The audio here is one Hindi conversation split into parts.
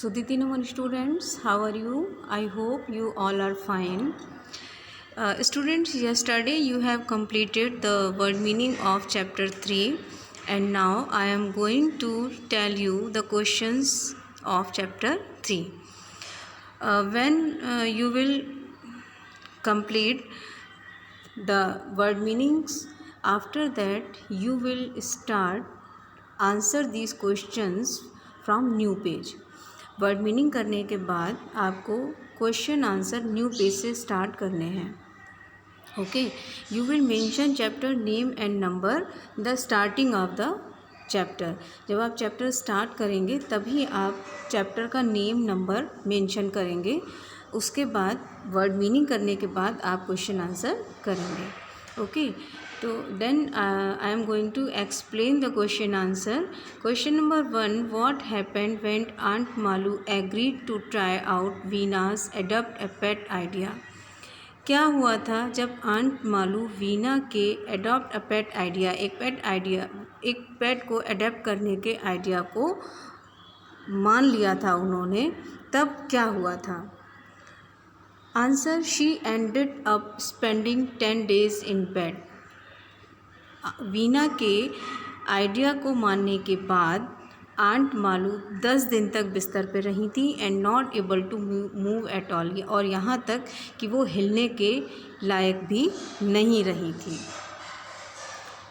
Sudhiti Naman students, how are you? I hope you all are fine. Students, yesterday you have completed the word meaning of chapter 3 and now I am going to tell you the questions of chapter 3. When you will complete the word meanings, after that you will start answer these questions from new page. Word meaning करने के बाद आपको क्वेश्चन आंसर न्यू पेज से स्टार्ट करने हैं. Okay, you will mention chapter name and number the starting of the chapter. जब आप चैप्टर स्टार्ट करेंगे तभी आप चैप्टर का नेम नंबर मेंशन करेंगे. उसके बाद वर्ड मीनिंग करने के बाद आप क्वेश्चन आंसर करेंगे. ओके, तो then I am going to explain the question answer. Question number 1, what happened when aunt Malu agreed to try out वीनास एडॉप्ट अ पेट आइडिया. क्या हुआ था जब आंट मालू वीना के एडॉप्ट अ पेट आइडिया, एक पेट को एडॉप्ट करने के आइडिया को मान लिया था उन्होंने, तब क्या हुआ था. Answer, she ended up spending 10 days in bed. Veena के आइडिया को मानने के बाद आंट मालू 10 दिन तक बिस्तर पर रही थी and not able to move at all, और यहाँ तक कि वो हिलने के लायक भी नहीं रही थी.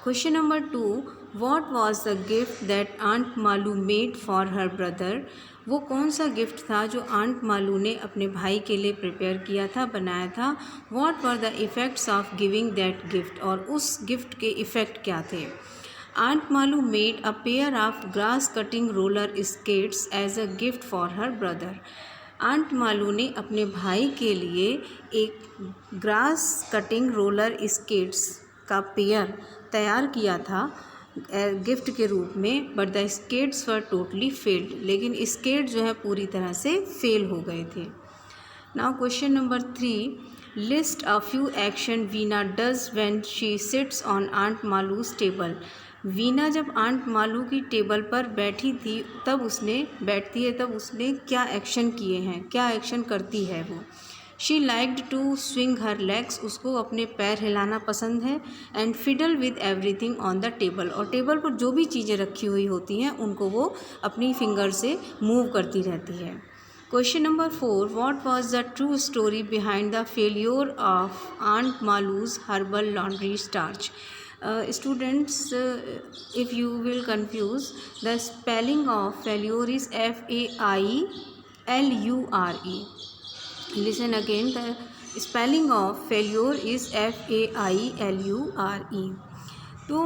Question number 2, what was the gift that aunt Malu made for her brother. वो कौन सा गिफ्ट था जो आंट मालू ने अपने भाई के लिए प्रिपेयर किया था, बनाया था. What were the effects of giving that gift, और उस गिफ्ट के इफ़ेक्ट क्या थे. Aunt Malu made a pair of grass cutting roller skates as a gift for her brother. Aunt Malu ने अपने भाई के लिए एक ग्रास कटिंग रोलर स्केट्स का पेयर तैयार किया था गिफ्ट के रूप में. But the skates were totally failed, लेकिन स्केट जो है पूरी तरह से फेल हो गए थे. Now question number 3, list a few action Veena does when she sits on aunt Malu's table. Veena जब आंट मालू की टेबल पर बैठी थी तब उसने क्या एक्शन किए हैं, क्या एक्शन करती है वो. She liked to swing her legs, उसको अपने पैर हिलाना पसंद है. And fiddle with everything on the table, और टेबल पर जो भी चीज़ें रखी हुई होती हैं उनको वो अपनी फिंगर से मूव करती रहती है. Question number 4, what was the true story behind the failure of aunt Malu's herbal laundry starch. Students, if you will confuse, the spelling of failure is FAILURE. Listen again, the spelling of failure is FAILURE. तो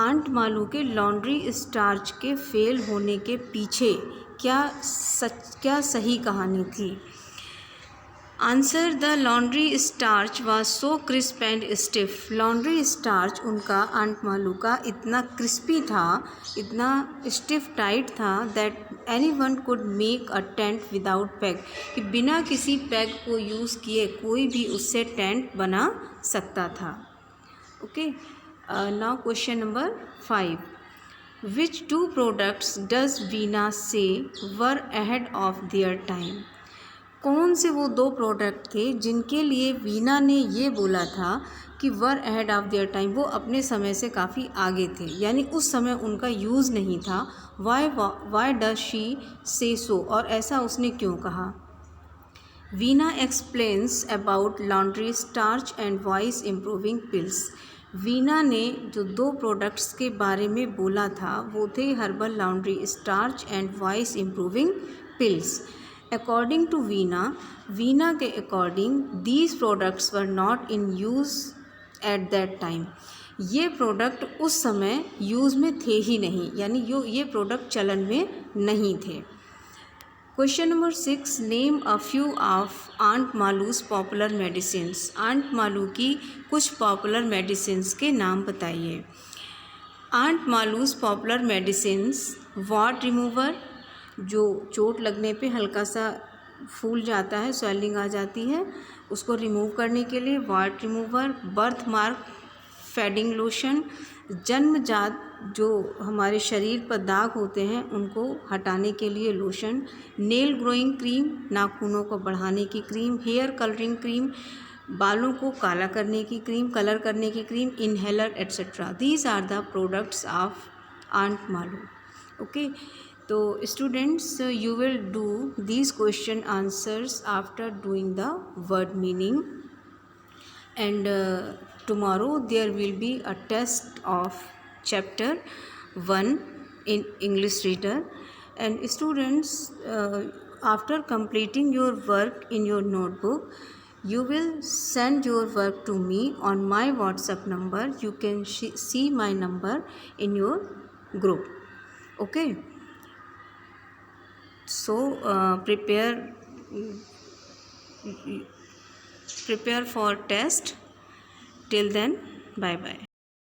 आंट मालू के लॉन्ड्री स्टार्च के फेल होने के पीछे क्या सही कहानी थी. Answer, the laundry starch was so crisp and stiff. Laundry starch उनका आंट मालू का इतना क्रिस्पी था, इतना स्टिफ टाइट था, that anyone could make a tent without peg, कि बिना किसी पैग को यूज़ किए कोई भी उससे टेंट बना सकता था. Okay, now question number 5, which 2 products does Veena से वर अहेड ऑफ देयर टाइम. कौन से वो 2 प्रोडक्ट थे जिनके लिए वीना ने ये बोला था कि वर अहेड ऑफ देयर टाइम, वो अपने समय से काफ़ी आगे थे, यानी उस समय उनका यूज़ नहीं था. वाई डज शी से सो, और ऐसा उसने क्यों कहा. Veena explains about laundry starch and voice improving pills. Veena ने जो 2 प्रोडक्ट्स के बारे में बोला था वो थे herbal laundry starch and voice improving pills. According to Veena के according, these products were not in use at that time. ये प्रोडक्ट उस समय यूज़ में थे ही नहीं, यानी ये प्रोडक्ट चलन में नहीं थे. Question number 6, name a few of aunt Malu's popular medicines. Aunt Malu की कुछ पॉपुलर मेडिसिन्स के नाम बताइए. Aunt Malu's popular medicines, wart remover, जो चोट लगने पे हल्का सा फूल जाता है, स्वेलिंग आ जाती है, उसको रिमूव करने के लिए wart remover. Birth mark fading lotion, जन्मजात जो हमारे शरीर पर दाग होते हैं उनको हटाने के लिए लोशन, नेल ग्रोइंग क्रीम, नाखूनों को बढ़ाने की क्रीम, हेयर कलरिंग क्रीम, बालों को काला करने की क्रीम, कलर करने की cream, inhaler etcetera. These are the products of aunt Malu. Okay, तो students you will do these question answers after doing the word meaning, and tomorrow there will be a test of chapter 1 in English reader. And students, after completing your work in your notebook, you will send your work to me on my WhatsApp number. You can see my number in your group. Okay, so prepare for test. Till then, bye bye.